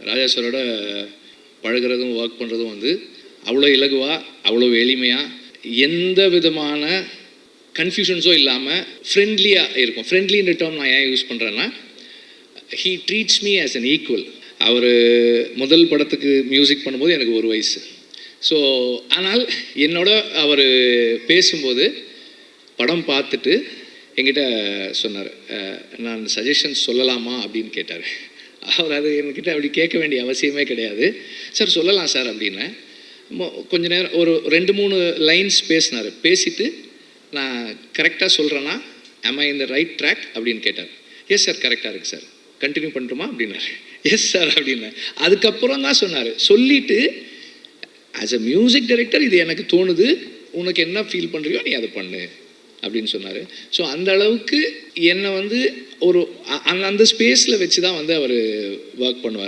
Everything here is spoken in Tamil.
ராஜா சாரோட பழகிறதும் ஒர்க் பண்ணுறதும் வந்து அவ்வளோ இலகுவாக, அவ்வளோ எளிமையாக, எந்த விதமான கன்ஃபியூஷன்ஸோ இல்லாமல் ஃப்ரெண்ட்லியாக இருக்கும். ஃப்ரெண்ட்லின்ற டேர்ம் நான் ஏன் யூஸ் பண்ணுறேன்னா, he treats me as an equal. அவர் முதல் படத்துக்கு மியூசிக் பண்ணும்போது எனக்கு 1 வயசு. ஸோ ஆனால் என்னோட அவர் பேசும்போது படம் பார்த்துட்டு என்கிட்ட சொன்னார், நான் சஜஷன்ஸ் சொல்லலாமா அப்படின்னு கேட்டார். அவர் அது என்கிட்ட அப்படி கேட்க வேண்டிய அவசியமே கிடையாது. சார் சொல்லலாம் சார் அப்படின்னேன். கொஞ்ச நேரம் ஒரு 2-3 லைன்ஸ் பேசினார். பேசிவிட்டு நான் கரெக்டாக சொல்கிறேன்னா, am I in the right track அப்படின்னு கேட்டார். எஸ் சார் கரெக்டாக இருக்குது சார், கண்டினியூ பண்ணுறோமா அப்படின்னாரு. எஸ் சார் அப்படின்னேன். அதுக்கப்புறம் தான் சொன்னார், சொல்லிவிட்டு ஆஸ் அ மியூசிக் டைரக்டர் இது எனக்கு தோணுது, உனக்கு என்ன ஃபீல் பண்ணுறியோ நீ அதை பண்ணு அப்படின்னு சொன்னார். ஸோ அந்த அளவுக்கு என்னை வந்து ஒரு அந்த ஸ்பேஸில் வச்சு தான் வந்து அவர் ஒர்க் பண்ணுவார்.